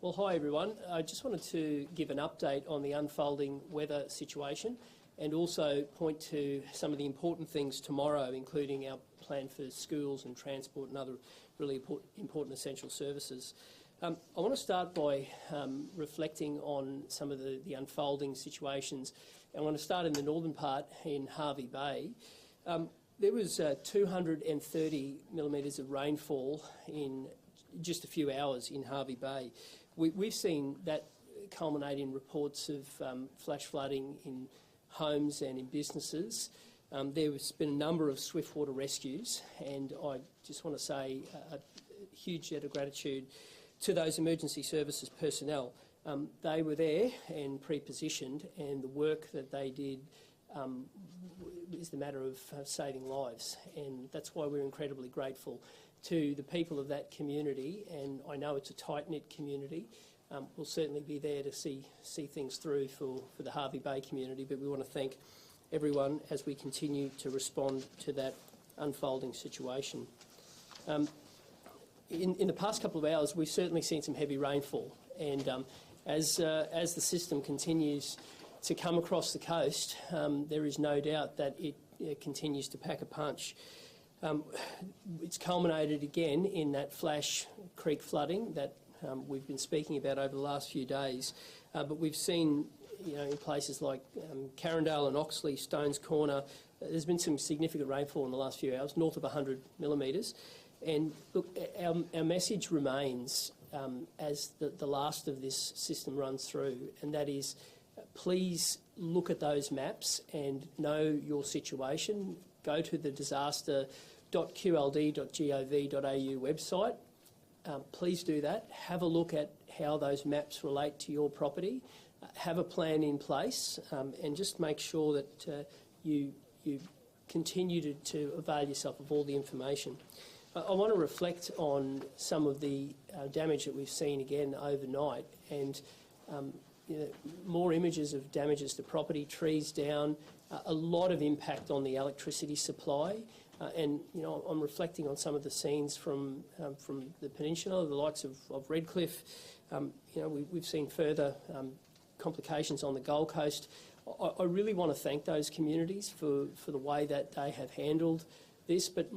Well, hi everyone. I just wanted to give an update on the unfolding weather situation and also point to some of the important things tomorrow, including our plan for schools and transport and other really important essential services. I want to start by reflecting on some of the unfolding situations. I want to start in the northern part in Hervey Bay. There was 230 millimetres of rainfall in just a few hours in Hervey Bay. We've seen that culminate in reports of flash flooding in homes and in businesses. There's been a number of swiftwater rescues, and I just want to say a huge debt of gratitude to those emergency services personnel. They were there and pre-positioned, and the work that they did is the matter of saving lives, and that's why we're incredibly grateful to the people of that community. And I know it's a tight-knit community. We'll certainly be there to see things through for the Hervey Bay community, but we want to thank everyone as we continue to respond to that unfolding situation. In the past couple of hours, we've certainly seen some heavy rainfall, and as the system continues to come across the coast, there is no doubt that it continues to pack a punch. It's culminated again in that flash creek flooding that we've been speaking about over the last few days, but we've seen, in places like Carindale and Oxley, Stones Corner, there's been some significant rainfall in the last few hours, north of 100 millimetres. And look, our message remains as the last of this system runs through, and that is, please look at those maps and know your situation. Go to the disaster.qld.gov.au website. Please do that. Have a look at how those maps relate to your property. Have a plan in place, and just make sure that you continue to avail yourself of all the information. I want to reflect on some of the damage that we've seen again overnight, and more images of damages to property, trees down, a lot of impact on the electricity supply, and I'm reflecting on some of the scenes from the peninsula, the likes of Redcliffe. We've seen further complications on the Gold Coast. I really want to thank those communities for the way that they have handled this, but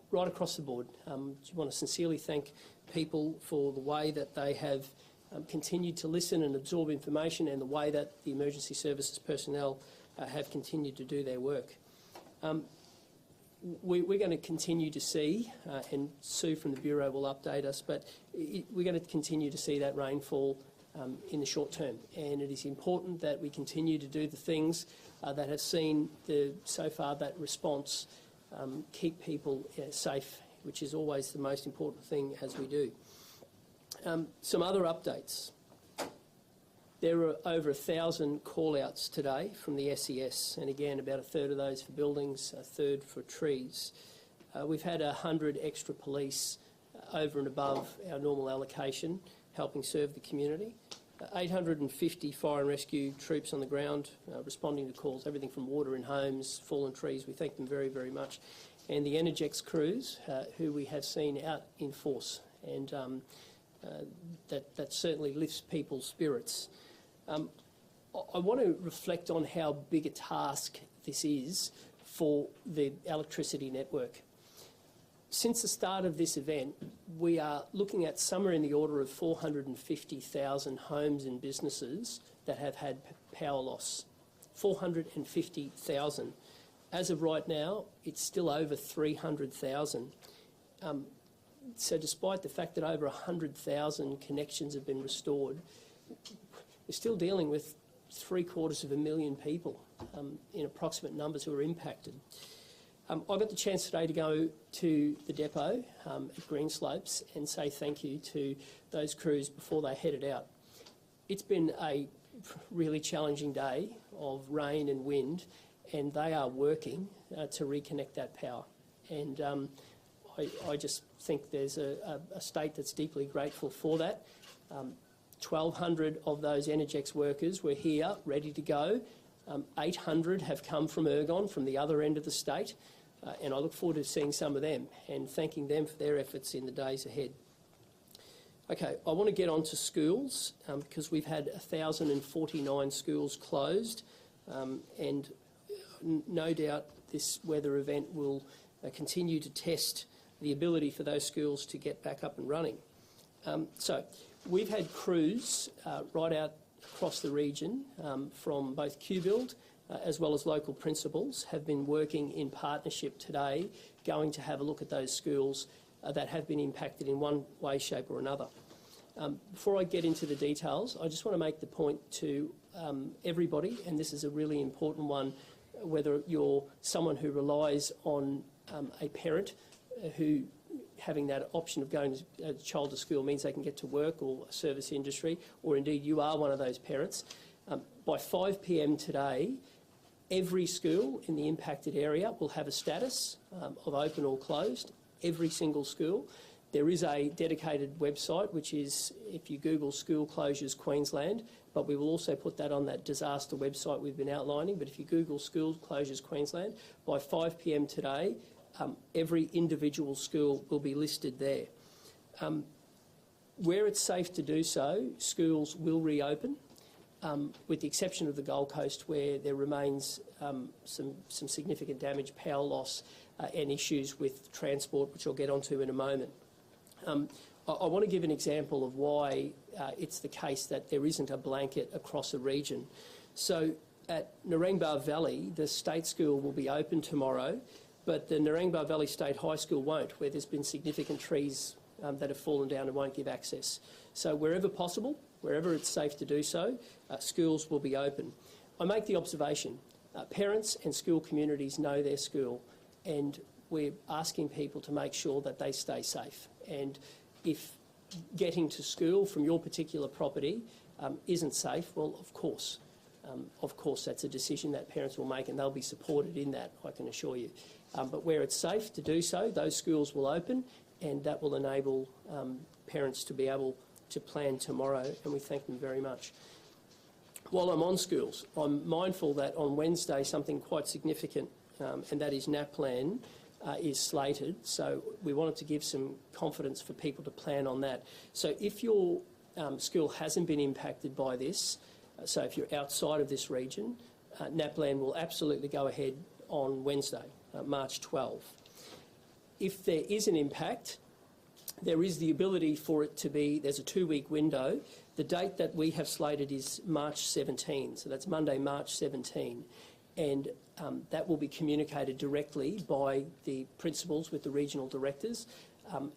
right across the board, I want to sincerely thank people for the way that they have continued to listen and absorb information, and the way that the emergency services personnel have continued to do their work. We're going to continue to see, and Sue from the Bureau will update us, but we're going to continue to see that rainfall in the short term, and it is important that we continue to do the things that have seen so far that response keep people safe, which is always the most important thing as we do. Some other updates. There are over 1,000 call-outs today from the SES, and again about a third of those for buildings, a third for trees. We've had 100 extra police over and above our normal allocation helping serve the community. 850 fire and rescue troops on the ground responding to calls, everything from water in homes, fallen trees. We thank them very, very much. And the Energex crews who we have seen out in force, and that certainly lifts people's spirits. I want to reflect on how big a task this is for the electricity network. Since the start of this event, we are looking at somewhere in the order of 450,000 homes and businesses that have had power loss. 450,000. As of right now, it's still over 300,000. So despite the fact that over 100,000 connections have been restored, we're still dealing with 750,000 people in approximate numbers who are impacted. I got the chance today to go to the depot at Greenslopes and say thank you to those crews before they headed out. It's been a really challenging day of rain and wind, and they are working to reconnect that power. And I just think there's a state that's deeply grateful for that. 1,200 of those Energex workers were here, ready to go. 800 have come from Ergon, from the other end of the state, and I look forward to seeing some of them and thanking them for their efforts in the days ahead. Okay, I want to get on to schools because we've had 1,049 schools closed, and no doubt this weather event will continue to test the ability for those schools to get back up and running. So we've had crews right out across the region from both QBuild as well as local principals have been working in partnership today, going to have a look at those schools that have been impacted in one way, shape or another. Before I get into the details, I just want to make the point to everybody, and this is a really important one, whether you're someone who relies on a parent who having that option of going a child to school means they can get to work or a service industry, or indeed you are one of those parents. By 5 p.m. today, every school in the impacted area will have a status of open or closed, every single school. There is a dedicated website, which is, if you Google School Closures Queensland, but we will also put that on that disaster website we've been outlining. But if you Google School Closures Queensland, by 5 p.m. today, every individual school will be listed there. Where it's safe to do so, schools will reopen, with the exception of the Gold Coast, where there remains some significant damage, power loss and issues with transport, which I'll get onto in a moment. I want to give an example of why it's the case that there isn't a blanket across a region. So at Narangba Valley, the state school will be open tomorrow, but the Narangba Valley State High School won't, where there's been significant trees that have fallen down and won't give access. So wherever possible, wherever it's safe to do so, schools will be open. I make the observation, parents and school communities know their school, and we're asking people to make sure that they stay safe. And if getting to school from your particular property isn't safe, well, of course that's a decision that parents will make, and they'll be supported in that, I can assure you. But where it's safe to do so, those schools will open, and that will enable parents to be able to plan tomorrow, and we thank them very much. While I'm on schools, I'm mindful that on Wednesday something quite significant, and that is NAPLAN, is slated, so we wanted to give some confidence for people to plan on that. So if your school hasn't been impacted by this, so if you're outside of this region, NAPLAN will absolutely go ahead on Wednesday, March 12. If there is an impact, there is the ability for it to be, there's a 2-week window. The date that we have slated is March 17, so that's Monday, March 17. And that will be communicated directly by the principals with the regional directors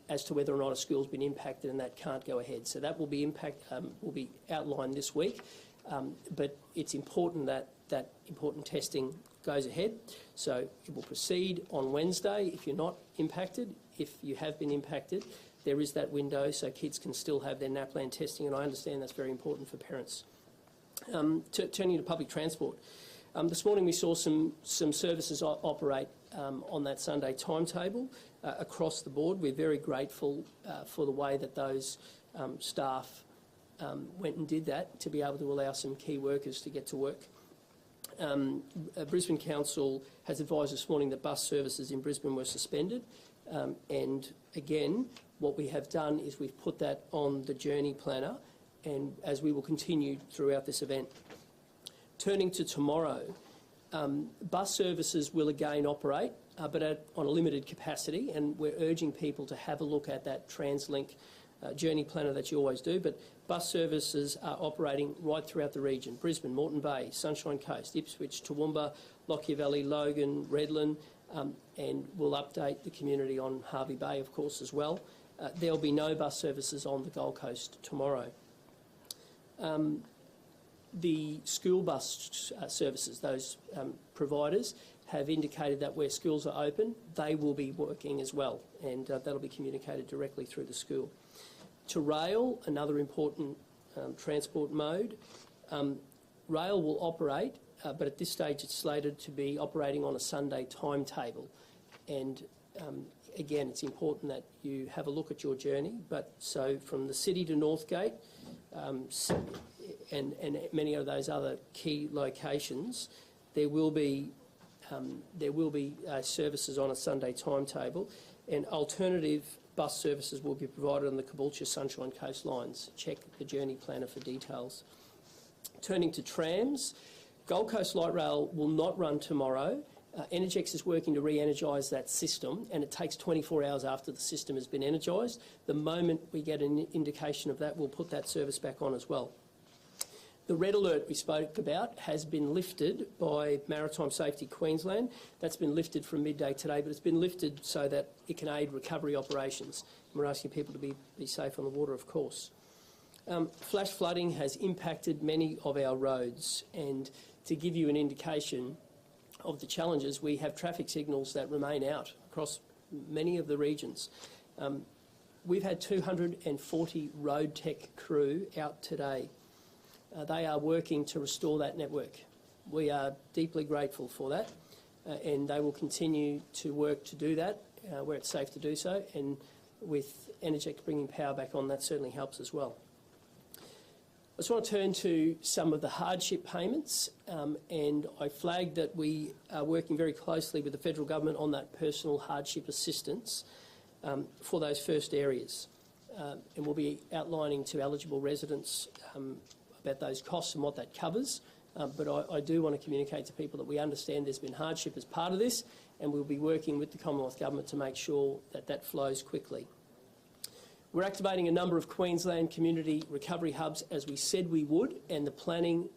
as to whether or not a school's been impacted and that can't go ahead. So that will be will be outlined this week, but it's important that that important testing goes ahead. So it will proceed on Wednesday if you're not impacted. If you have been impacted, there is that window so kids can still have their NAPLAN testing, and I understand that's very important for parents. Turning to public transport. This morning we saw some services operate on that Sunday timetable across the board. We're very grateful for the way that those staff went and did that to be able to allow some key workers to get to work. Brisbane Council has advised this morning that bus services in Brisbane were suspended, and again what we have done is we've put that on the journey planner, and as we will continue throughout this event. Turning to tomorrow, bus services will again operate, but on a limited capacity, and we're urging people to have a look at that TransLink journey planner that you always do. But bus services are operating right throughout the region: Brisbane, Moreton Bay, Sunshine Coast, Ipswich, Toowoomba, Lockyer Valley, Logan, Redland, and we'll update the community on Hervey Bay, of course, as well. There'll be no bus services on the Gold Coast tomorrow. The school bus services, those providers, have indicated that where schools are open, they will be working as well, and that'll be communicated directly through the school. To rail, another important transport mode, rail will operate, but at this stage it's slated to be operating on a Sunday timetable. And again, it's important that you have a look at your journey. But so from the city to Northgate, and many of those other key locations, there will be services on a Sunday timetable, and alternative bus services will be provided on the Caboolture Sunshine coastlines. Check the journey planner for details. Turning to trams, Gold Coast Light Rail will not run tomorrow. Energex is working to re-energise that system, and it takes 24 hours after the system has been energised. The moment we get an indication of that, we'll put that service back on as well. The red alert we spoke about has been lifted by Maritime Safety Queensland. That's been lifted from midday today, but it's been lifted so that it can aid recovery operations. We're asking people to be safe on the water, of course. Flash flooding has impacted many of our roads, and to give you an indication of the challenges, we have traffic signals that remain out across many of the regions. We've had 240 road tech crew out today. They are working to restore that network. We are deeply grateful for that, and they will continue to work to do that where it's safe to do so, and with Energex bringing power back on, that certainly helps as well. I just want to turn to some of the hardship payments, and I flagged that we are working very closely with the federal government on that personal hardship assistance for those first areas, and we'll be outlining to eligible residents about those costs and what that covers, but I do want to communicate to people that we understand there's been hardship as part of this, and we'll be working with the Commonwealth Government to make sure that that flows quickly. We're activating a number of Queensland community recovery hubs as we said we would, and the planning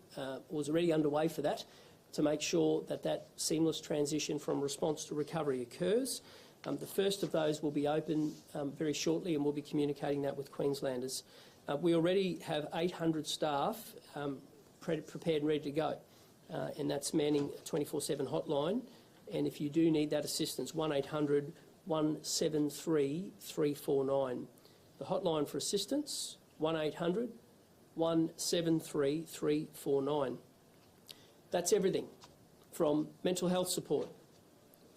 was already underway for that to make sure that that seamless transition from response to recovery occurs. The first of those will be open very shortly, and we'll be communicating that with Queenslanders. We already have 800 staff prepared and ready to go, and that's manning a 24/7 hotline. And if you do need that assistance, 1800 173 349. The hotline for assistance, 1800 173 349. That's everything from mental health support,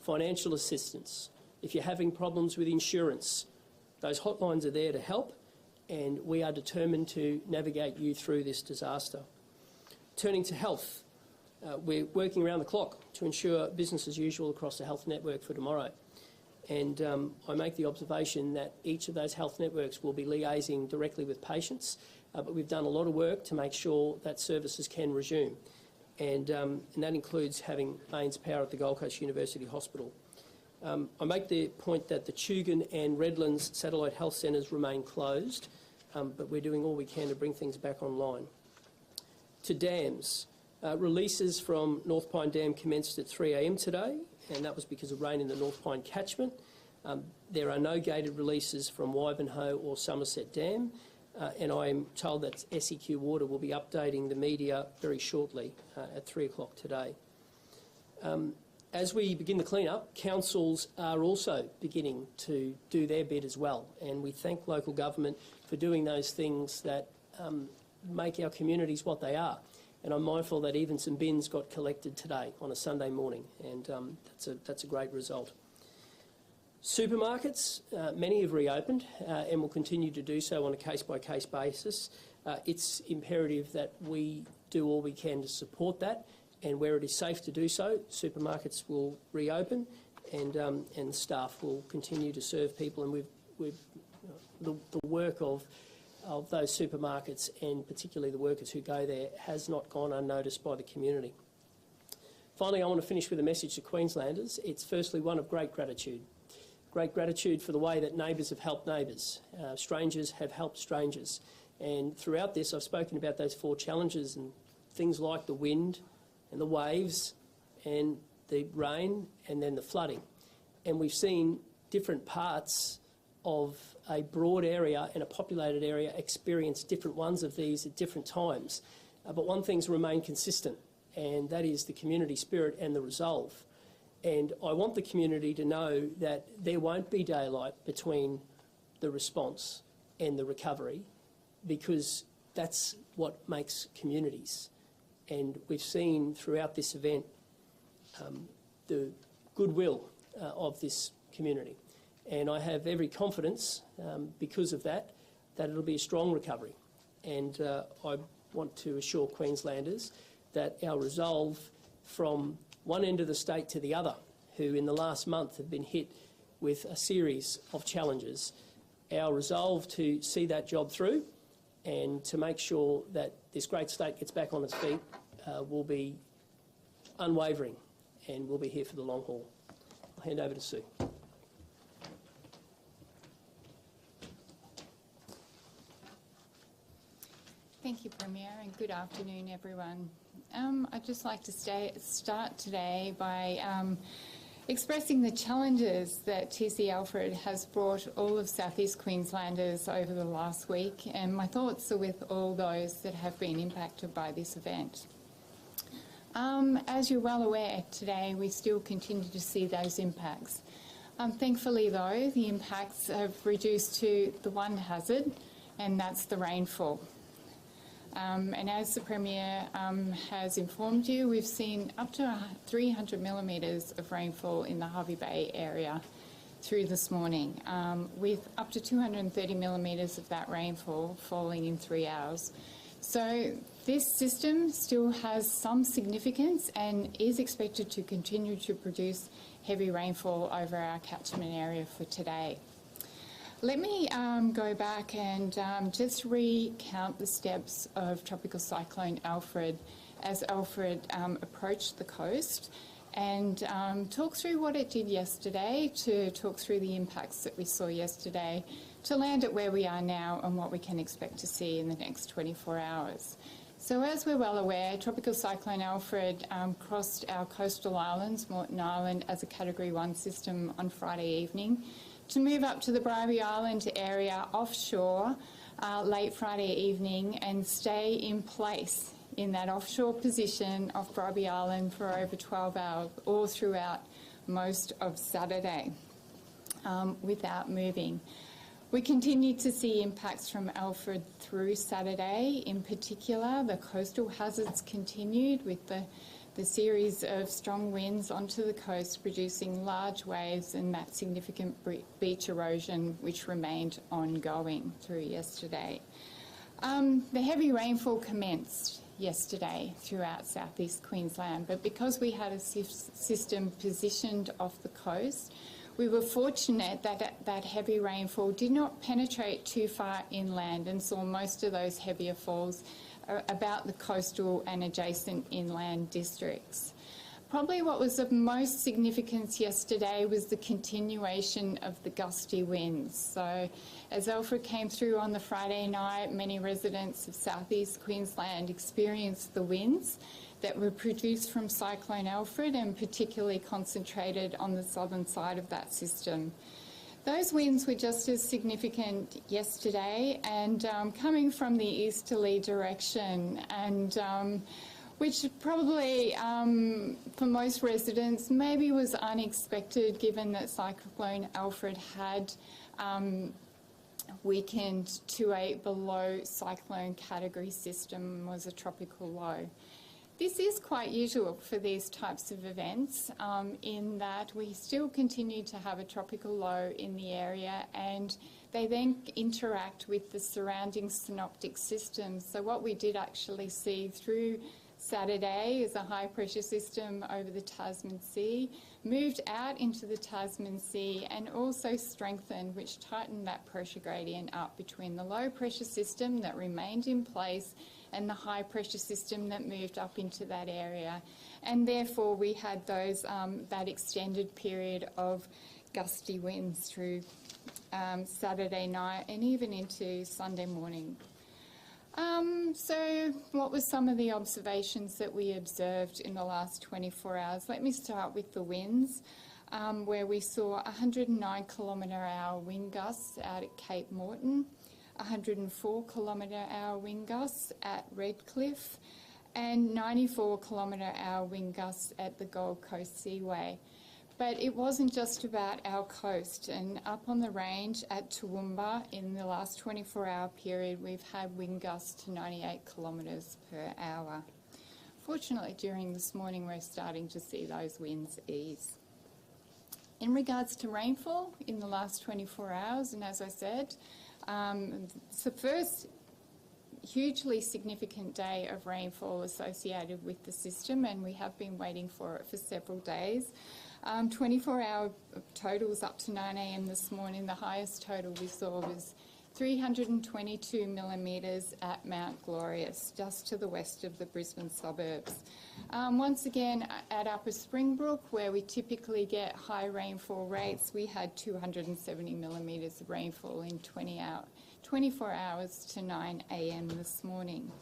financial assistance. If you're having problems with insurance, those hotlines are there to help, and we are determined to navigate you through this disaster. Turning to health, we're working around the clock to ensure business as usual across the health network for tomorrow. And I make the observation that each of those health networks will be liaising directly with patients, but we've done a lot of work to make sure that services can resume. And that includes having mains power at the Gold Coast University Hospital. I make the point that the Tugun and Redlands satellite health centres remain closed, but we're doing all we can to bring things back online. To dams, releases from North Pine Dam commenced at 3 a.m. today, and that was because of rain in the North Pine catchment. There are no gated releases from Wivenhoe or Somerset Dam, and I'm told that SEQ Water will be updating the media very shortly at 3 o'clock today. As we begin the clean-up, councils are also beginning to do their bit as well, and we thank local government for doing those things that make our communities what they are. And I'm mindful that even some bins got collected today on a Sunday morning, and that's a great result. Supermarkets, many have reopened and will continue to do so on a case-by-case basis. It's imperative that we do all we can to support that, and where it is safe to do so, supermarkets will reopen, and staff will continue to serve people. And the work of those supermarkets, and particularly the workers who go there, has not gone unnoticed by the community. Finally, I want to finish with a message to Queenslanders. It's firstly one of great gratitude. Great gratitude for the way that neighbours have helped neighbours. Strangers have helped strangers. And throughout this, I've spoken about those 4 challenges and things like the wind and the waves and the rain and then the flooding. And we've seen different parts of a broad area and a populated area experience different ones of these at different times. But one thing's remained consistent, and that is the community spirit and the resolve. And I want the community to know that there won't be daylight between the response and the recovery, because that's what makes communities. And we've seen throughout this event the goodwill of this community. And I have every confidence, because of that it'll be a strong recovery. And I want to assure Queenslanders that our resolve from one end of the state to the other, who in the last month have been hit with a series of challenges, our resolve to see that job through and to make sure that this great state gets back on its feet will be unwavering, and we'll be here for the long haul. I'll hand over to Sue. Thank you, Premier, and good afternoon, everyone. I'd just like to start today by expressing the challenges that TC Alfred has brought all of South East Queenslanders over the last week, and my thoughts are with all those that have been impacted by this event. As you're well aware, today we still continue to see those impacts. Thankfully, though, the impacts have reduced to the one hazard, and that's the rainfall. And as the Premier has informed you, we've seen up to 300 millimetres of rainfall in the Hervey Bay area through this morning, with up to 230 millimetres of that rainfall falling in 3 hours. So this system still has some significance and is expected to continue to produce heavy rainfall over our catchment area for today. Let me go back and just recount the steps of Tropical Cyclone Alfred as Alfred approached the coast, and talk through what it did yesterday, to talk through the impacts that we saw yesterday, to land at where we are now and what we can expect to see in the next 24 hours. So as we're well aware, Tropical Cyclone Alfred crossed our coastal islands, Moreton Island, as a Category 1 system on Friday evening, to move up to the Bribie Island area offshore late Friday evening and stay in place in that offshore position of Bribie Island for over 12 hours, all throughout most of Saturday, without moving. We continued to see impacts from Alfred through Saturday. In particular, the coastal hazards continued with the series of strong winds onto the coast, producing large waves and that significant beach erosion which remained ongoing through yesterday. The heavy rainfall commenced yesterday throughout South East Queensland, but because we had a system positioned off the coast, we were fortunate that that heavy rainfall did not penetrate too far inland and saw most of those heavier falls about the coastal and adjacent inland districts. Probably what was of most significance yesterday was the continuation of the gusty winds. So as Alfred came through on the Friday night, many residents of South East Queensland experienced the winds that were produced from Cyclone Alfred, and particularly concentrated on the southern side of that system. Those winds were just as significant yesterday, and coming from the easterly direction, and which probably for most residents maybe was unexpected, given that Cyclone Alfred had weakened to a below cyclone category system, was a tropical low. This is quite usual for these types of events, in that we still continue to have a tropical low in the area, and they then interact with the surrounding synoptic systems. So what we did actually see through Saturday is a high pressure system over the Tasman Sea, moved out into the Tasman Sea and also strengthened, which tightened that pressure gradient up between the low pressure system that remained in place and the high pressure system that moved up into that area. And therefore we had those that extended period of gusty winds through Saturday night and even into Sunday morning. So what were some of the observations that we observed in the last 24 hours? Let me start with the winds, where we saw 109 km/h wind gusts out at Cape Moreton, 104 km/h wind gusts at Redcliffe, and 94 km/h wind gusts at the Gold Coast Seaway. But it wasn't just about our coast, and up on the range at Toowoomba in the last 24-hour period we've had wind gusts to 98 km/h. Fortunately, during this morning we're starting to see those winds ease. In regards to rainfall in the last 24 hours, and as I said, the first hugely significant day of rainfall associated with the system, and we have been waiting for it for several days. 24-hour totals up to 9 a.m. this morning, the highest total we saw was 322 millimetres at Mount Glorious, just to the west of the Brisbane suburbs. Once again, at Upper Springbrook, where we typically get high rainfall rates, we had 270 millimetres of rainfall in 24 hours to 9 a.m. this morning.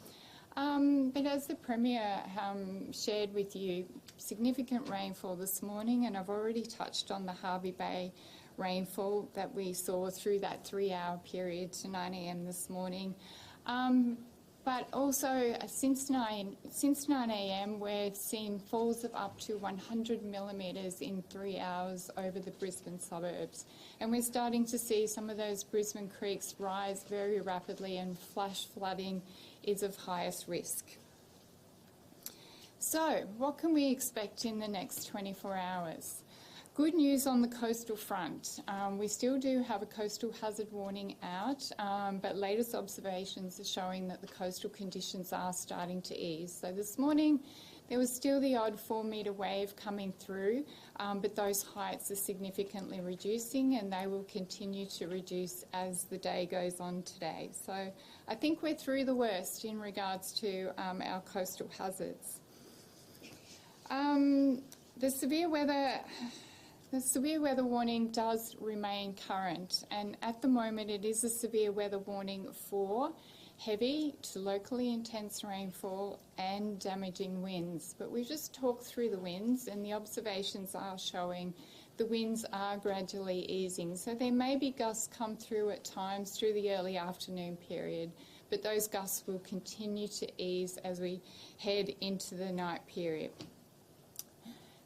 But as the Premier shared with you, significant rainfall this morning, and I've already touched on the Hervey Bay rainfall that we saw through that 3-hour period to 9 a.m. this morning. But also since 9 a.m. we're seeing falls of up to 100 millimetres in 3 hours over the Brisbane suburbs. And we're starting to see some of those Brisbane creeks rise very rapidly, and flash flooding is of highest risk. So what can we expect in the next 24 hours? Good news on the coastal front. We still do have a coastal hazard warning out, but latest observations are showing that the coastal conditions are starting to ease. So this morning there was still the odd 4-metre wave coming through, but those heights are significantly reducing, and they will continue to reduce as the day goes on today. So I think we're through the worst in regards to our coastal hazards. The severe weather warning does remain current, and at the moment it is a severe weather warning for heavy to locally intense rainfall and damaging winds. But we've just talked through the winds, and the observations are showing the winds are gradually easing. So there may be gusts come through at times through the early afternoon period, but those gusts will continue to ease as we head into the night period.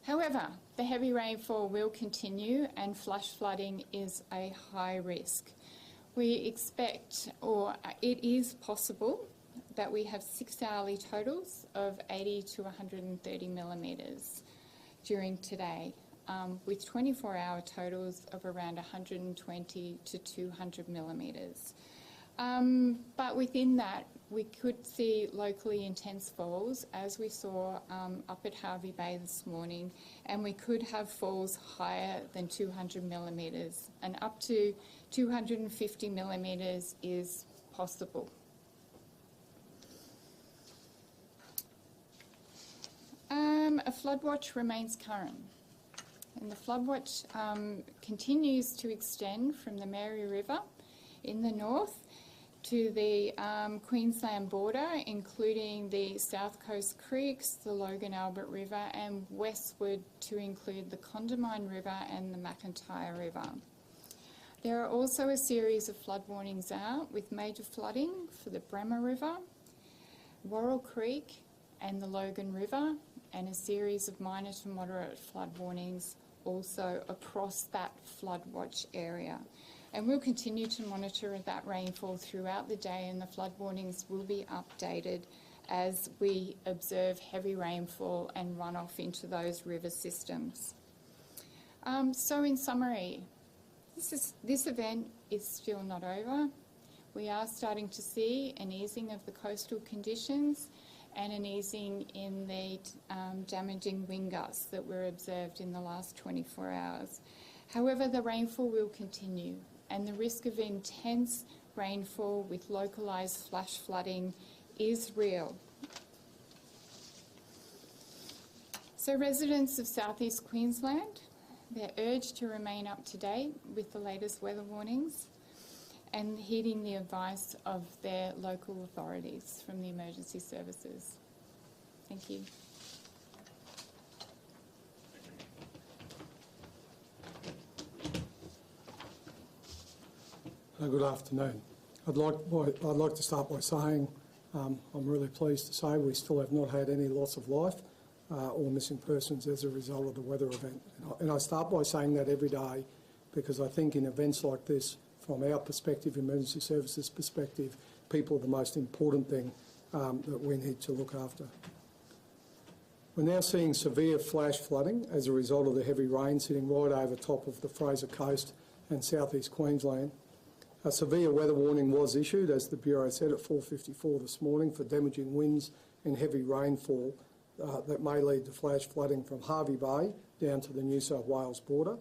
However, the heavy rainfall will continue, and flash flooding is a high risk. We expect, or it is possible, that we have 6-hourly totals of 80 to 130 millimetres during today, with 24-hour totals of around 120 to 200 millimetres. But within that, we could see locally intense falls, as we saw up at Hervey Bay this morning, and we could have falls higher than 200 millimetres, and up to 250 millimetres is possible. A flood watch remains current, and the flood watch continues to extend from the Mary River in the north to the Queensland border, including the South Coast Creeks, the Logan Albert River, and westward to include the Condamine River and the McIntyre River. There are also a series of flood warnings out, with major flooding for the Bremer River, Worrell Creek and the Logan River, and a series of minor to moderate flood warnings also across that flood watch area. And we'll continue to monitor that rainfall throughout the day, and the flood warnings will be updated as we observe heavy rainfall and runoff into those river systems. So in summary, this event is still not over. We are starting to see an easing of the coastal conditions and an easing in the damaging wind gusts that were observed in the last 24 hours. However, the rainfall will continue, and the risk of intense rainfall with localised flash flooding is real. So residents of southeast Queensland, they're urged to remain up to date with the latest weather warnings and heeding the advice of their local authorities from the emergency services. Thank you. Good afternoon. I'd like to start by saying I'm really pleased to say we still have not had any loss of life or missing persons as a result of the weather event. And I start by saying that every day, because I think in events like this, from our perspective, emergency services perspective, people are the most important thing that we need to look after. We're now seeing severe flash flooding as a result of the heavy rain sitting right over top of the Fraser Coast and southeast Queensland. A severe weather warning was issued, as the Bureau said, at 4:54 this morning for damaging winds and heavy rainfall that may lead to flash flooding from Hervey Bay down to the New South Wales border.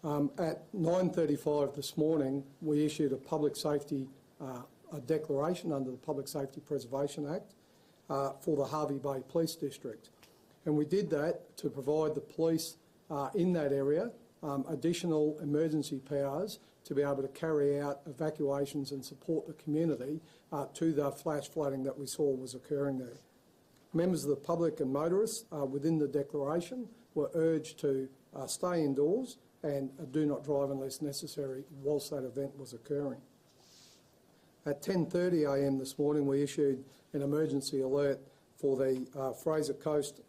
At 9:35 this morning, we issued a public safety a declaration under the Public Safety Preservation Act for the Hervey Bay Police District. And we did that to provide the police in that area additional emergency powers to be able to carry out evacuations and support the community to the flash flooding that we saw was occurring there. Members of the public and motorists within the declaration were urged to stay indoors and do not drive unless necessary whilst that event was occurring. At 10:30 a.m. this morning, we issued an emergency alert for the Fraser Coast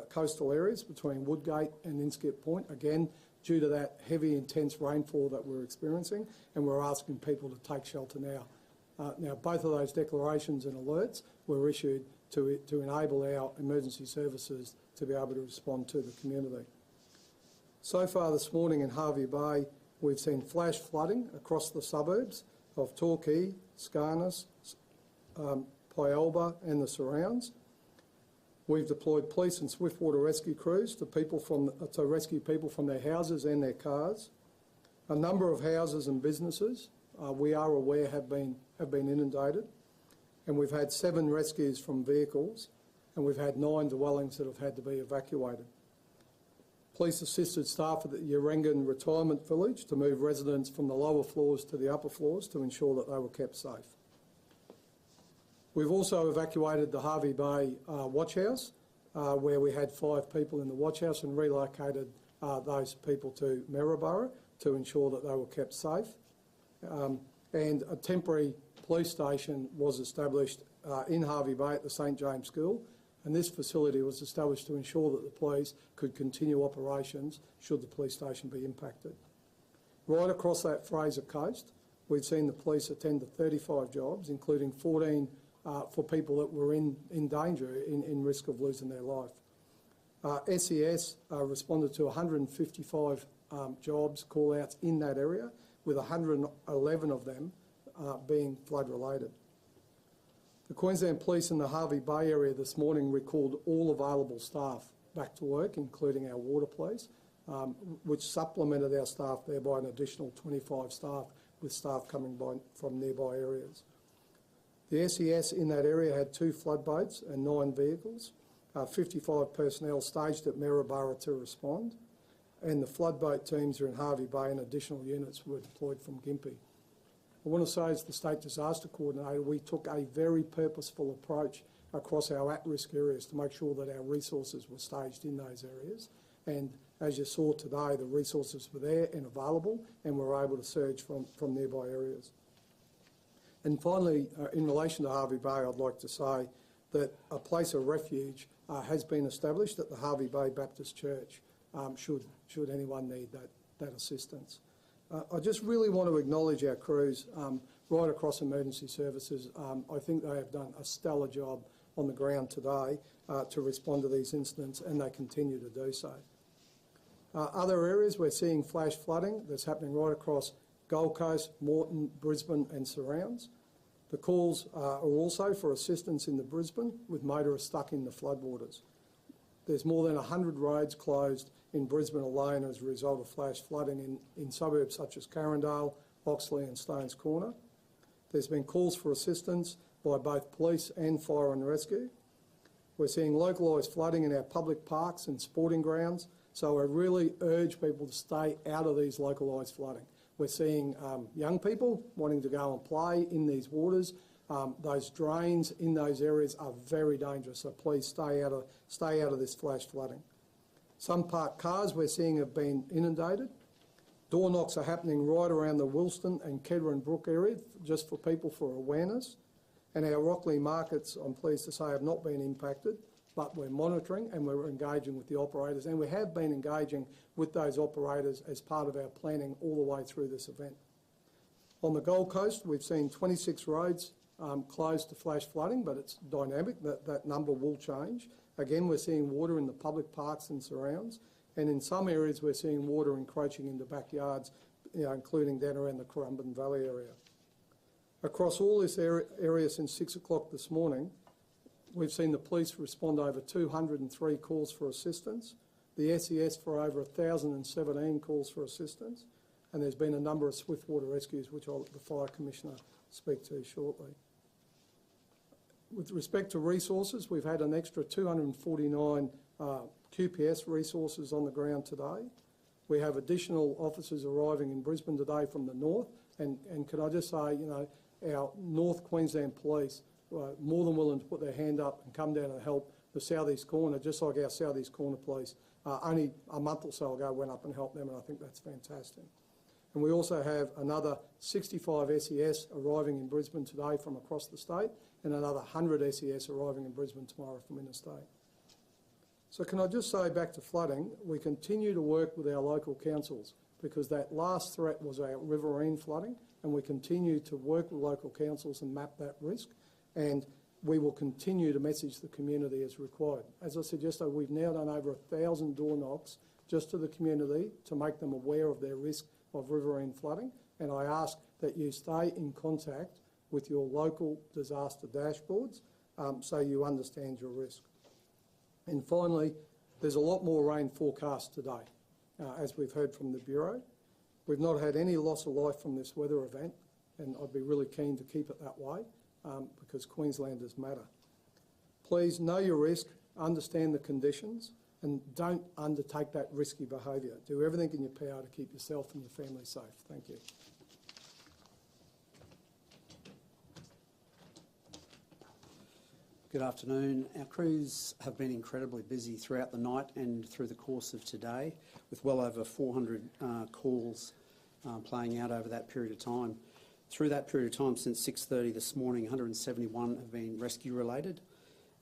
coastal areas between Woodgate and Inskip Point, again due to that heavy, intense rainfall that we're experiencing, and we're asking people to take shelter now. Now, both of those declarations and alerts were issued to enable our emergency services to be able to respond to the community. So far this morning in Hervey Bay, we've seen flash flooding across the suburbs of Torquay, Scarness, Pyalba and the surrounds. We've deployed police and swiftwater rescue crews to rescue people from their houses and their cars. A number of houses and businesses we are aware have been inundated, and we've had 7 rescues from vehicles, and we've had 9 dwellings that have had to be evacuated. Police assisted staff at the Yerengan Retirement Village to move residents from the lower floors to the upper floors to ensure that they were kept safe. We've also evacuated the Hervey Bay watch house, where we had 5 people in the watch house, and relocated those people to Maryborough to ensure that they were kept safe. And a temporary police station was established in Hervey Bay at the St James School, and this facility was established to ensure that the police could continue operations should the police station be impacted. Right across that Fraser Coast, we've seen the police attend to 35 jobs, including 14 for people that were in danger, in risk of losing their life. SES responded to 155 jobs, call-outs in that area, with 111 of them being flood-related. The Queensland Police in the Hervey Bay area this morning recalled all available staff back to work, including our water police, which supplemented our staff there by an additional 25 staff, with staff coming from nearby areas. The SES in that area had 2 flood boats and 9 vehicles, 55 personnel staged at Maryborough to respond, and the flood boat teams are in Hervey Bay and additional units were deployed from Gympie. I want to say, as the State Disaster Coordinator, we took a very purposeful approach across our at-risk areas to make sure that our resources were staged in those areas. And as you saw today, the resources were there and available, and we were able to surge from nearby areas. And finally, in relation to Hervey Bay, I'd like to say that a place of refuge has been established at the Hervey Bay Baptist Church, should anyone need that assistance. I just really want to acknowledge our crews right across emergency services. I think they have done a stellar job on the ground today to respond to these incidents, and they continue to do so. Other areas we're seeing flash flooding that's happening right across Gold Coast, Moreton, Brisbane and surrounds. The calls are also for assistance in the Brisbane, with motorists stuck in the floodwaters. There's more than 100 roads closed in Brisbane alone as a result of flash flooding in suburbs such as Carindale, Oxley and Stones Corner. There's been calls for assistance by both police and fire and rescue. We're seeing localised flooding in our public parks and sporting grounds, so I really urge people to stay out of these localised flooding. We're seeing young people wanting to go and play in these waters. Those drains in those areas are very dangerous, so please stay out of this flash flooding. Some parked cars we're seeing have been inundated. Door knocks are happening right around the Wilston and Kedron Brook area, just for people for awareness. And our Rockley markets, I'm pleased to say, have not been impacted, but we're monitoring and we're engaging with the operators, and we have been engaging with those operators as part of our planning all the way through this event. On the Gold Coast, we've seen 26 roads closed to flash flooding, but it's dynamic, that number will change. Again, we're seeing water in the public parks and surrounds, and in some areas we're seeing water encroaching into backyards, including down around the Currumbin Valley area. Across all this area since 6 o'clock this morning, we've seen the police respond over 203 calls for assistance, the SES for over 1,017 calls for assistance, and there's been a number of swiftwater rescues, which I'll let the Fire Commissioner speak to shortly. With respect to resources, we've had an extra 249 QPS resources on the ground today. We have additional officers arriving in Brisbane today from the north, and can I just say, our North Queensland Police were more than willing to put their hand up and come down and help the southeast corner, just like our southeast corner police only a month or so ago went up and helped them, and I think that's fantastic. And we also have another 65 SES arriving in Brisbane today from across the state, and another 100 SES arriving in Brisbane tomorrow from interstate. So can I just say, back to flooding, we continue to work with our local councils, because that last threat was our riverine flooding, and we continue to work with local councils and map that risk, and we will continue to message the community as required. As I said yesterday, we've now done over 1,000 door knocks just to the community to make them aware of their risk of riverine flooding, and I ask that you stay in contact with your local disaster dashboards so you understand your risk. And finally, there's a lot more rain forecast today, as we've heard from the Bureau. We've not had any loss of life from this weather event, and I'd be really keen to keep it that way because Queenslanders matter. Please know your risk, understand the conditions, and don't undertake that risky behaviour. Do everything in your power to keep yourself and your family safe. Thank you. Good afternoon. Our crews have been incredibly busy throughout the night and through the course of today, with well over 400 calls playing out over that period of time. Through that period of time, since 6:30 this morning, 171 have been rescue related,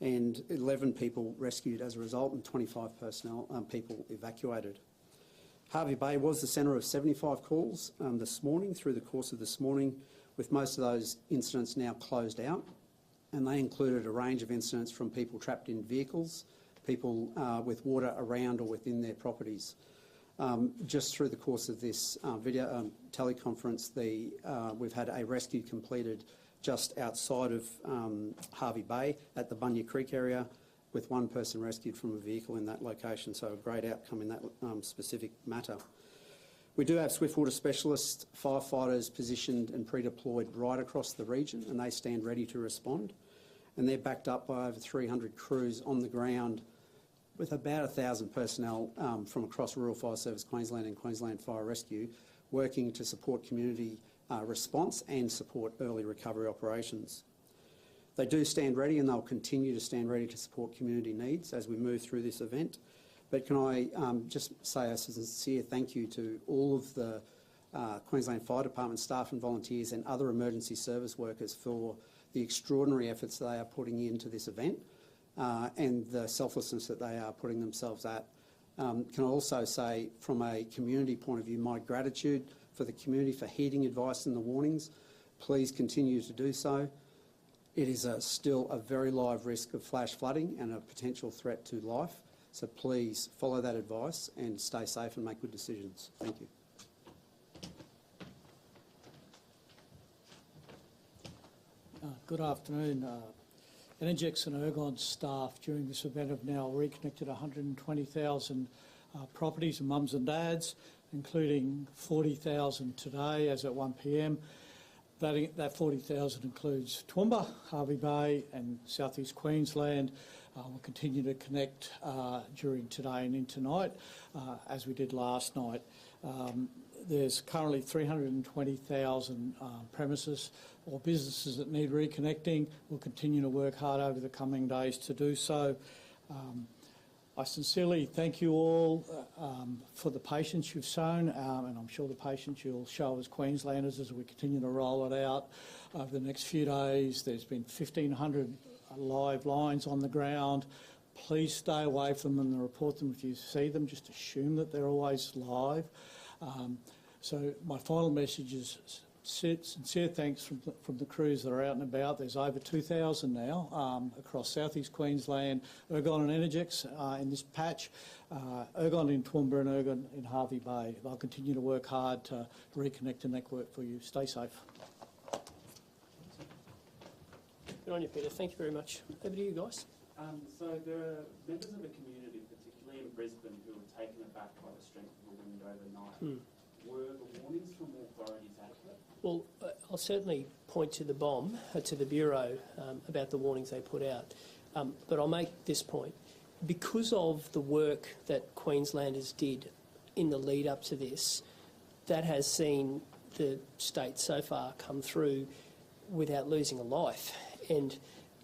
and 11 people rescued as a result, and 25 people evacuated. Hervey Bay was the centre of 75 calls this morning, through the course of this morning, with most of those incidents now closed out. And they included a range of incidents from people trapped in vehicles, people with water around or within their properties. Just through the course of this video teleconference, we've had a rescue completed just outside of Hervey Bay at the Bunya Creek area, with one person rescued from a vehicle in that location, so a great outcome in that specific matter. We do have swiftwater specialist firefighters positioned and pre-deployed right across the region, and they stand ready to respond. And they're backed up by over 300 crews on the ground, with about 1,000 personnel from across Rural Fire Service Queensland and Queensland Fire Rescue, working to support community response and support early recovery operations. They do stand ready, and they'll continue to stand ready to support community needs as we move through this event. But can I just say a sincere thank you to all of the Queensland Fire Department staff and volunteers and other emergency service workers for the extraordinary efforts they are putting into this event and the selflessness that they are putting themselves at. Can I also say, from a community point of view, my gratitude for the community for heeding advice and the warnings. Please continue to do so. It is still a very live risk of flash flooding and a potential threat to life. So please follow that advice and stay safe and make good decisions. Thank you. Good afternoon. Energex and Ergon staff during this event have now reconnected 120,000 properties and mums and dads, including 40,000 today as at 1 p.m. That 40,000 includes Toowoomba, Hervey Bay and South East Queensland. We'll continue to connect during today and into tonight, as we did last night. There's currently 320,000 premises or businesses that need reconnecting. We'll continue to work hard over the coming days to do so. I sincerely thank you all for the patience you've shown, and I'm sure the patience you'll show as Queenslanders as we continue to roll it out over the next few days. There's been 1,500 live lines on the ground. Please stay away from them and report them if you see them. Just assume that they're always live. So my final message is sincere thanks from the crews that are out and about. There's over 2,000 now across southeast Queensland, Ergon and Energex in this patch, Ergon in Toowoomba and Ergon in Hervey Bay. They'll continue to work hard to reconnect the network for you. Stay safe. Good on you, Peter. Thank you very much. Over to you guys. So there are members of the community, particularly in Brisbane, who were taken aback by the strength of the wind overnight. Were the warnings from authorities adequate? Well, I'll certainly point to the BOM, to the Bureau, about the warnings they put out. But I'll make this point. Because of the work that Queenslanders did in the lead up to this, that has seen the state so far come through without losing a life. And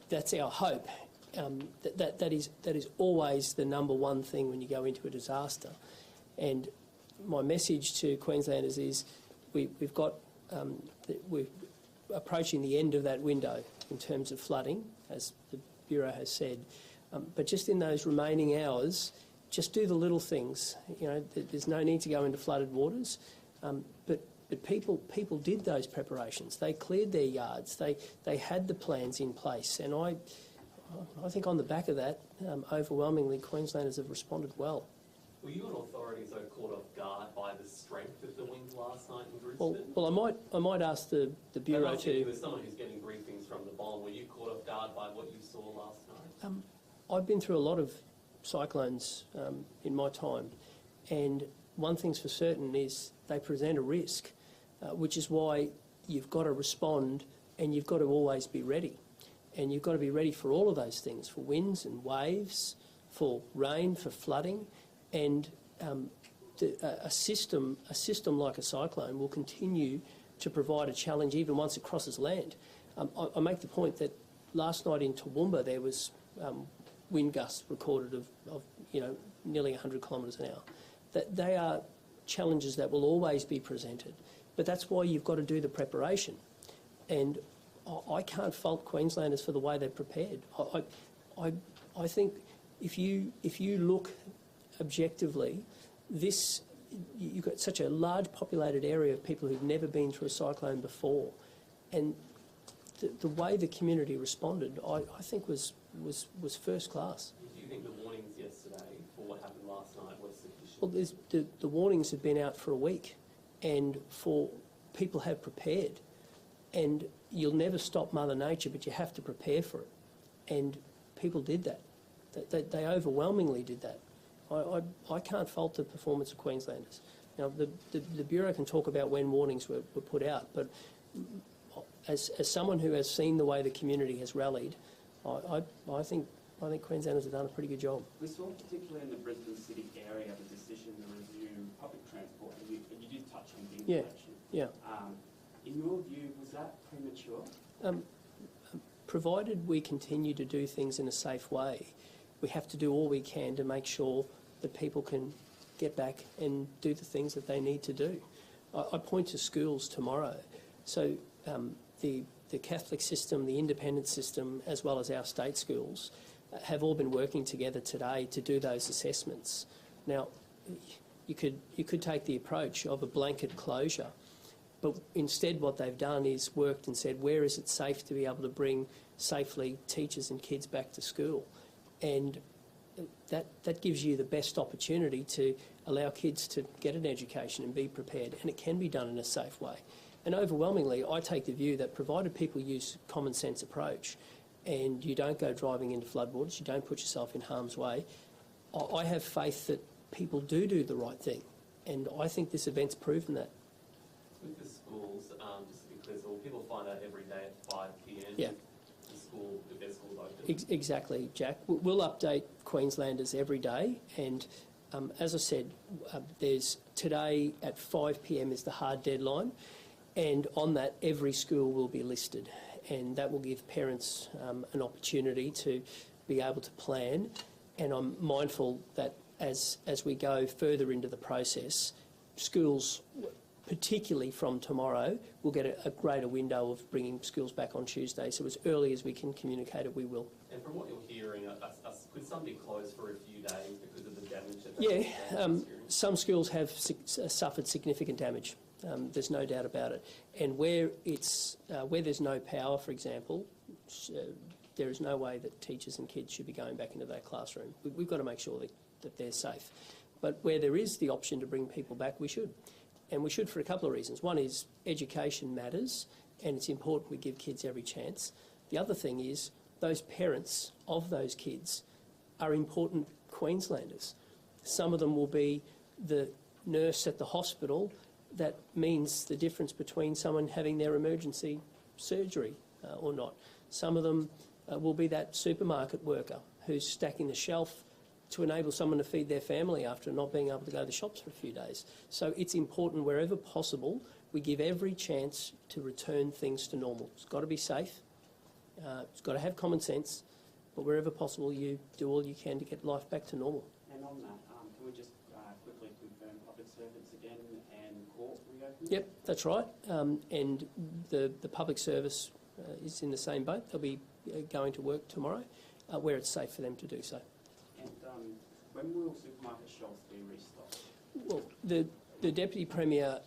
that's our hope. That is always the number one thing when you go into a disaster. And my message to Queenslanders is we're approaching the end of that window in terms of flooding, as the Bureau has said. But just in those remaining hours, just do the little things. You know, there's no need to go into flooded waters. But people did those preparations. They cleared their yards. They had the plans in place. And I think on the back of that, overwhelmingly, Queenslanders have responded well. Were you and authorities caught off guard by the strength of the wind last night in Brisbane? Well, I might ask the Bureau to. As someone who's getting briefings from the BOM, were you caught off guard by what you saw last night? I've been through a lot of cyclones in my time, and one thing's for certain is they present a risk, which is why you've got to respond and you've got to always be ready. And you've got to be ready for all of those things, for winds and waves, for rain, for flooding. And a system like a cyclone will continue to provide a challenge even once it crosses land. I make the point that last night in Toowoomba there was wind gusts recorded of nearly 100 kilometres an hour. That they are challenges that will always be presented, but that's why you've got to do the preparation. And I can't fault Queenslanders for the way they're prepared. I think if you look objectively, you've got such a large populated area of people who've never been through a cyclone before, and the way the community responded, I think was first class. Do you think the warnings yesterday for what happened last night were sufficient? Well, the warnings have been out for a week, and people have prepared, and you'll never stop Mother Nature, but you have to prepare for it, and people did that. They overwhelmingly did that. I can't fault the performance of Queenslanders. Now, the Bureau can talk about when warnings were put out, but as someone who has seen the way the community has rallied, I think Queenslanders have done a pretty good job. We saw, particularly in the Brisbane City area, the decision to review public transport, and you did touch on the inflation. Yeah. In your view, was that premature? Provided we continue to do things in a safe way, we have to do all we can to make sure that people can get back and do the things that they need to do. I point to schools tomorrow. So the Catholic system, the independent system, as well as our state schools, have all been working together today to do those assessments. Now, you could take the approach of a blanket closure, but instead what they've done is worked and said, where is it safe to be able to bring safely teachers and kids back to school? And that gives you the best opportunity to allow kids to get an education and be prepared, and it can be done in a safe way. And overwhelmingly, I take the view that provided people use common sense approach and you don't go driving into floodwaters, you don't put yourself in harm's way, I have faith that people do the right thing. And I think this event's proven that. With the schools, just to be clear, so people find out every day at 5 p.m. Yeah. If their school's open. Exactly, Jack. We'll update Queenslanders every day, and as I said, there's today at 5 p.m. is the hard deadline, and on that every school will be listed, and that will give parents an opportunity to be able to plan. And I'm mindful that as we go further into the process, schools, particularly from tomorrow, we'll get a greater window of bringing schools back on Tuesday. So as early as we can communicate it, we will. And from what you're hearing, could some be closed for a few days because of the damage that they some schools have suffered significant damage. There's no doubt about it. And where there's no power, for example, there is no way that teachers and kids should be going back into that classroom. We've got to make sure that they're safe. But where there is the option to bring people back, we should. And we should for a couple of reasons. One is education matters, and it's important we give kids every chance. The other thing is those parents of those kids are important Queenslanders. Some of them will be the nurse at the hospital that means the difference between someone having their emergency surgery or not. Some of them will be that supermarket worker who's stacking the shelf to enable someone to feed their family after not being able to go to the shops for a few days. So it's important wherever possible we give every chance to return things to normal. It's got to be safe, it's got to have common sense, but wherever possible you do all you can to get life back to normal. And on that, can we just quickly confirm public servants again and court reopening? Yep, that's right. And the public service is in the same boat. They'll be going to work tomorrow where it's safe for them to do so. And when will supermarket shelves be restocked? Well, the Deputy Premier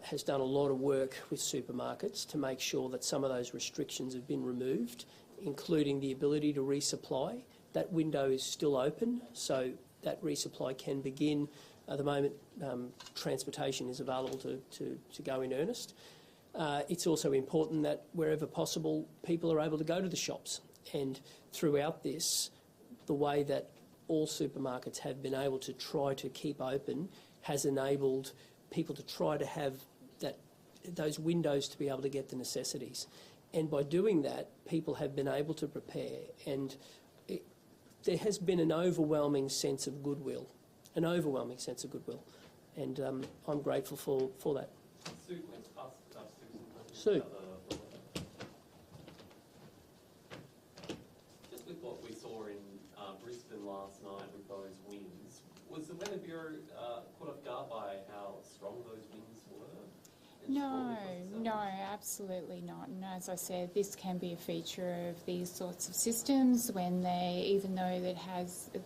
has done a lot of work with supermarkets to make sure that some of those restrictions have been removed, including the ability to resupply. That window is still open, so that resupply can begin. At the moment, transportation is available to go in earnest. It's also important that wherever possible, people are able to go to the shops. And throughout this, the way that all supermarkets have been able to try to keep open has enabled people to try to have those windows to be able to get the necessities. And by doing that, people have been able to prepare. And there has been an overwhelming sense of goodwill, And I'm grateful for that. Sue, let's ask Sue. Susan. Just with what we saw in Brisbane last night with those winds, was the Weather Bureau caught off guard by how strong those winds were? No, absolutely not. And as I said, this can be a feature of these sorts of systems when they, even though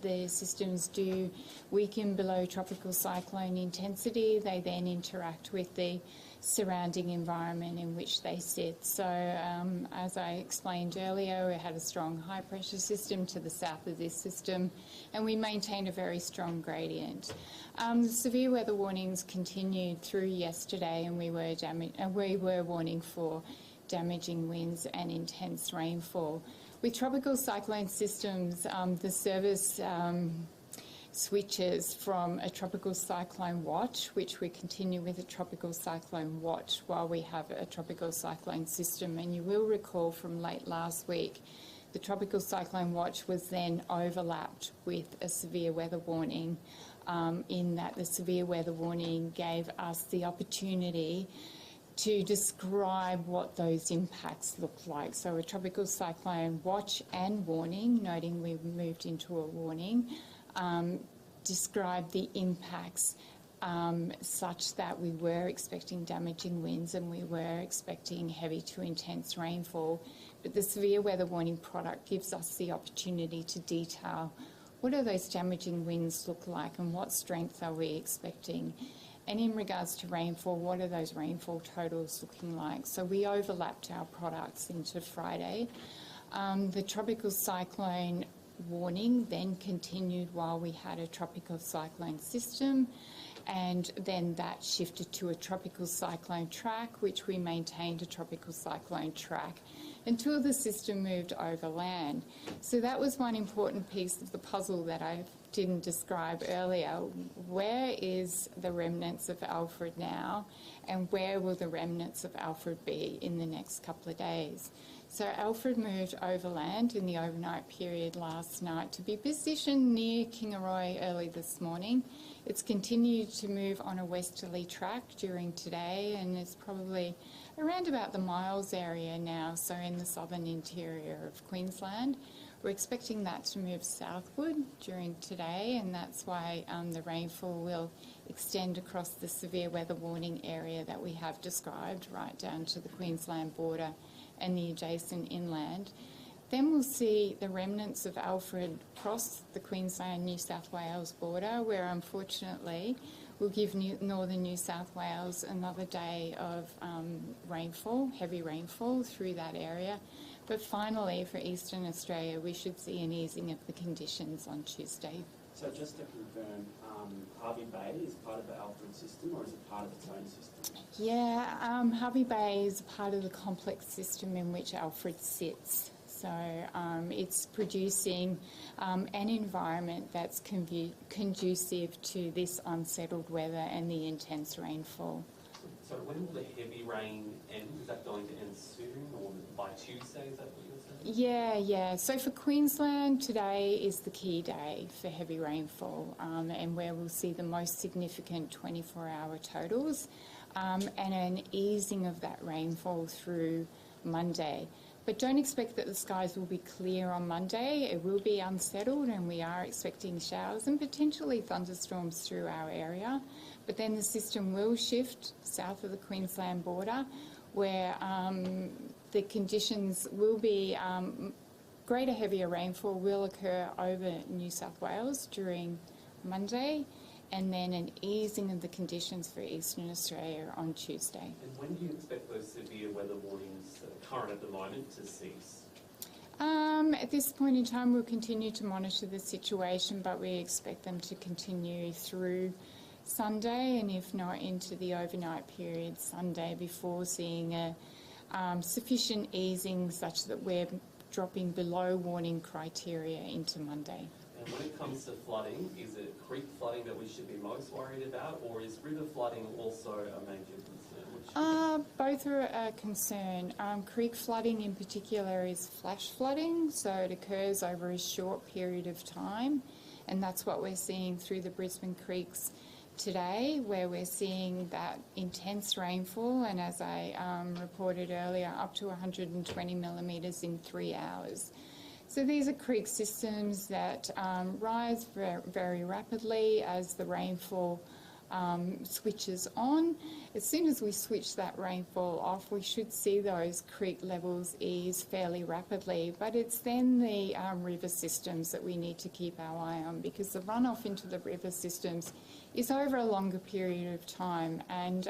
the systems do weaken below tropical cyclone intensity, they then interact with the surrounding environment in which they sit. So as I explained earlier, we had a strong high pressure system to the south of this system and we maintained a very strong gradient. The severe weather warnings continued through yesterday and we were warning for damaging winds and intense rainfall. With tropical cyclone systems, the service switches from a tropical cyclone watch, which we continue with a tropical cyclone watch while we have a tropical cyclone system. And you will recall from late last week, the tropical cyclone watch was then overlapped with a severe weather warning, in that the severe weather warning gave us the opportunity to describe what those impacts look like. So a tropical cyclone watch and warning, noting we moved into a warning, describe the impacts such that we were expecting damaging winds and we were expecting heavy to intense rainfall. But the severe weather warning product gives us the opportunity to detail what do those damaging winds look like and what strength are we expecting. And in regards to rainfall, what are those rainfall totals looking like? So we overlapped our products into Friday. The tropical cyclone warning then continued while we had a tropical cyclone system, and then that shifted to a tropical cyclone track, which we maintained a tropical cyclone track until the system moved over land. So that was one important piece of the puzzle that I didn't describe earlier. Where is the remnants of Alfred now, and where will the remnants of Alfred be in the next couple of days? So Alfred moved overland in the overnight period last night to be positioned near Kingaroy early this morning. It's continued to move on a westerly track during today and it's probably around about the Miles area now, so in the southern interior of Queensland. We're expecting that to move southward during today, and that's why the rainfall will extend across the severe weather warning area that we have described right down to the Queensland border and the adjacent inland. Then we'll see the remnants of Alfred cross the Queensland-New South Wales border, where unfortunately will give northern New South Wales another day of rainfall, heavy rainfall through that area. But finally, for Eastern Australia, we should see an easing of the conditions on Tuesday. So just to confirm, Harvey Bay is part of the Alfred system, or is it part of its own system? Yeah, Harvey Bay is part of the complex system in which Alfred sits. So it's producing an environment that's conducive to this unsettled weather and the intense rainfall. So when will the heavy rain end? Is that going to end soon, or by Tuesday? Is that what you're saying? Yeah. So for Queensland, today is the key day for heavy rainfall, and where we'll see the most significant 24-hour totals, and an easing of that rainfall through Monday. But don't expect that the skies will be clear on Monday. It will be unsettled, and we are expecting showers and potentially thunderstorms through our area. But then the system will shift south of the Queensland border, where the conditions will be greater, heavier rainfall will occur over New South Wales during Monday, and then an easing of the conditions for Eastern Australia on Tuesday. And when do you expect those severe weather warnings that are current at the moment to cease? At this point in time, we'll continue to monitor the situation, but we expect them to continue through Sunday, and if not into the overnight period Sunday, before seeing a sufficient easing such that we're dropping below warning criteria into Monday. And when it comes to flooding, is it creek flooding that we should be most worried about, or is river flooding also a major concern? Both are a concern. Creek flooding in particular is flash flooding, so it occurs over a short period of time, and that's what we're seeing through the Brisbane creeks today, where we're seeing that intense rainfall, and as I reported earlier, up to 120 millimetres in 3 hours. So these are creek systems that rise very rapidly as the rainfall switches on. As soon as we switch that rainfall off, we should see those creek levels ease fairly rapidly. But it's then the river systems that we need to keep our eye on, because the runoff into the river systems is over a longer period of time, and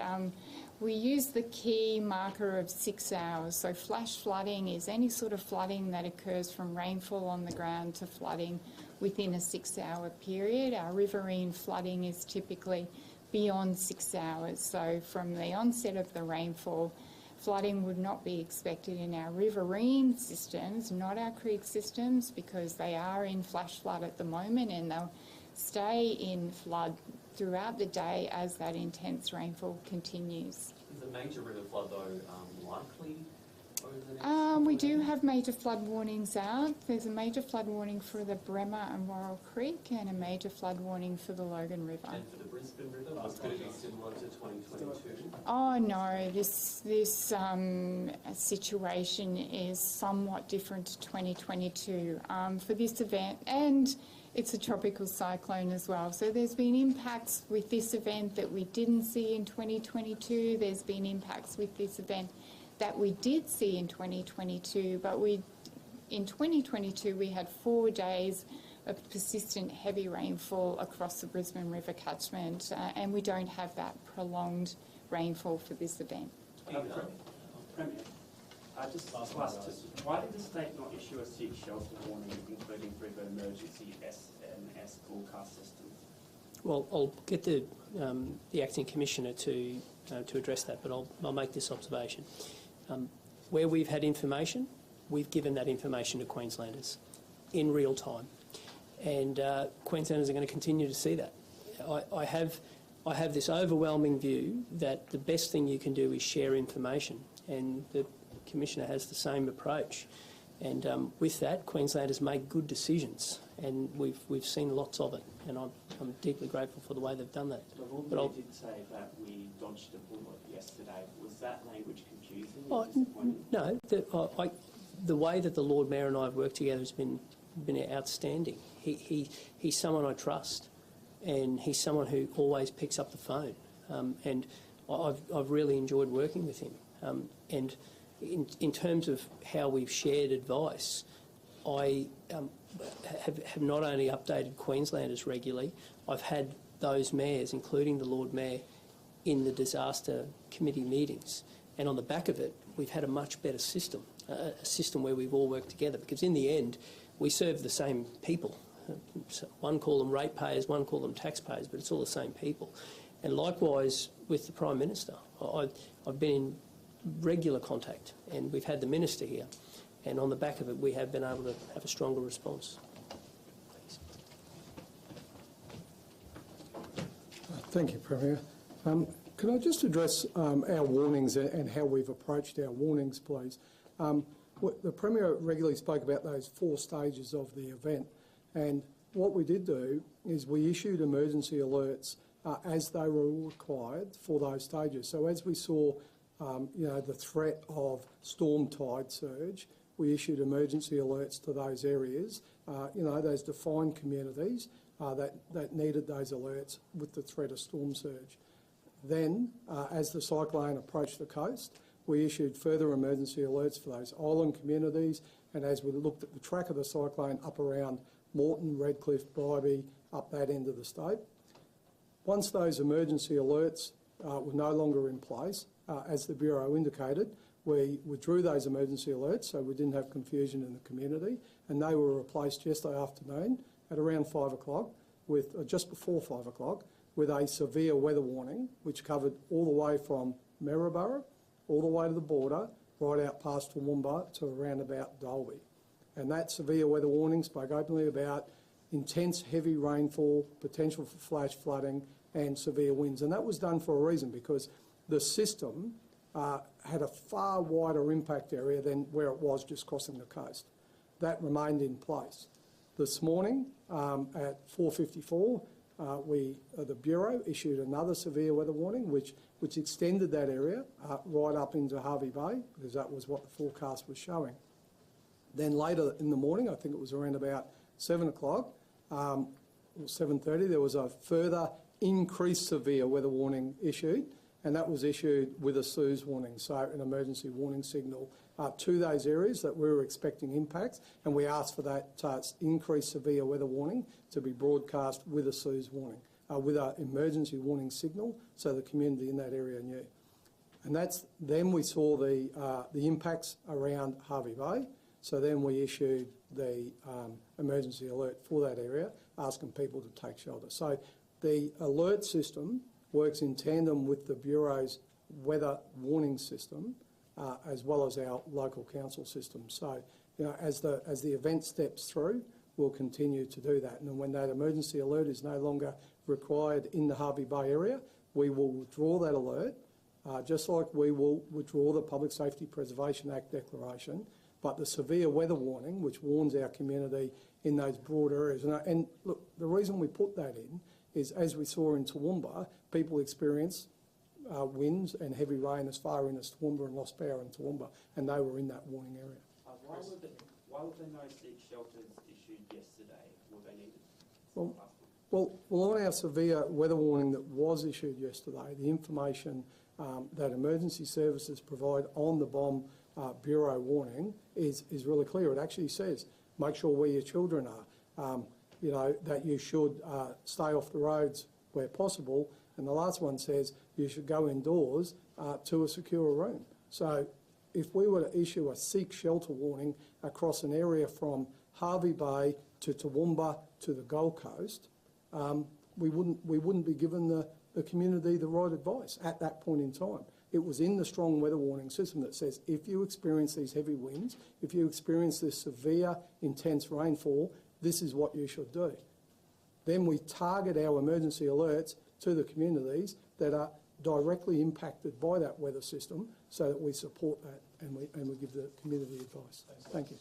we use the key marker of 6 hours. So flash flooding is any sort of flooding that occurs from rainfall on the ground to flooding within a 6-hour period. Our riverine flooding is typically beyond 6 hours. So from the onset of the rainfall, flooding would not be expected in our riverine systems, not our creek systems, because they are in flash flood at the moment, and they'll stay in flood throughout the day as that intense rainfall continues. Is a major river flood, though, likely over the next We do have major flood warnings out. There's a major flood warning for the Bremer and Worrell Creek, and a major flood warning for the Logan River. And for the Brisbane River, was going to be similar to 2022? Oh no, this situation is somewhat different to 2022 for this event, and it's a tropical cyclone as well. So there's been impacts with this event that we didn't see in 2022. There's been impacts with this event that we did see in 2022, but in 2022 we had 4 days of persistent heavy rainfall across the Brisbane River catchment, and we don't have that prolonged rainfall for this event. Premier, just why did the state not issue a 6 shelter warning, including river emergency SMS broadcast system? Well, I'll get the acting commissioner to address that, but I'll make this observation. Where we've had information, we've given that information to Queenslanders in real time, and Queenslanders are going to continue to see that. I have this overwhelming view that the best thing you can do is share information, and the Commissioner has the same approach. And with that, Queenslanders make good decisions, and we've seen lots of it, and I'm deeply grateful for the way they've done that. The Lord did say that we dodged a bullet yesterday. Was that language confusing? No, the way that the Lord Mayor and I have worked together has been outstanding. He's someone I trust, and he's someone who always picks up the phone, and I've really enjoyed working with him. And in terms of how we've shared advice, I have not only updated Queenslanders regularly, I've had those mayors, including the Lord Mayor, in the disaster committee meetings. And on the back of it, we've had a much better system, a system where we've all worked together, because in the end, we serve the same people. So one call them ratepayers, one call them taxpayers, but it's all the same people. And likewise with the Prime Minister. I've been in regular contact, and we've had the Minister here, and on the back of it, we have been able to have a stronger response. Thank you, Premier. Can I just address our warnings and how we've approached our warnings, please? The Premier regularly spoke about those 4 stages of the event, and what we did do is we issued emergency alerts as they were required for those stages. So as we saw, the threat of storm tide surge, we issued emergency alerts to those areas, those defined communities that needed those alerts with the threat of storm surge. Then, as the cyclone approached the coast, we issued further emergency alerts for those island communities, and as we looked at the track of the cyclone up around Moreton, Redcliffe, Bribie, up that end of the state. Once those emergency alerts were no longer in place, as the Bureau indicated, we withdrew those emergency alerts so we didn't have confusion in the community, and they were replaced yesterday afternoon at around 5 o'clock, just before 5 o'clock, with a severe weather warning which covered all the way from Maryborough, all the way to the border, right out past Toowoomba to around about Dalby. And that severe weather warning spoke openly about intense heavy rainfall, potential for flash flooding and severe winds. And that was done for a reason, because the system had a far wider impact area than where it was just crossing the coast. That remained in place. This morning at 4:54, the Bureau issued another severe weather warning which extended that area right up into Hervey Bay, because that was what the forecast was showing. Then later in the morning, I think it was around about 7 o'clock, or 7:30, there was a further increased severe weather warning issued, and that was issued with a SUS warning, so an emergency warning signal to those areas that we were expecting impacts, and we asked for that increased severe weather warning to be broadcast with a SUS warning, with an emergency warning signal, so the community in that area knew. And then we saw the impacts around Hervey Bay, so then we issued the emergency alert for that area, asking people to take shelter. So the alert system works in tandem with the Bureau's weather warning system, as well as our local council system. So, as the event steps through, we'll continue to do that. And then when that emergency alert is no longer required in the Hervey Bay area, we will withdraw that alert, just like we will withdraw the Public Safety Preservation Act declaration. But the severe weather warning, which warns our community in those broad areas, and look, the reason we put that in is, as we saw in Toowoomba, people experience winds and heavy rain as far in as Toowoomba and Lost Bower and Toowoomba, and they were in that warning area. Why were there no seek shelters issued yesterday? Were they needed? Well, on our severe weather warning that was issued yesterday, the information that emergency services provide on the BOM Bureau warning is really clear. It actually says, make sure where your children are, that you should stay off the roads where possible. And the last one says you should go indoors to a secure room. So if we were to issue a seek shelter warning across an area from Hervey Bay to Toowoomba to the Gold Coast, we wouldn't be giving the community the right advice at that point in time. It was in the strong weather warning system that says if you experience these heavy winds, if you experience this severe, intense rainfall, this is what you should do. Then we target our emergency alerts to the communities that are directly impacted by that weather system, so that we support that and we give the community advice. Thank you.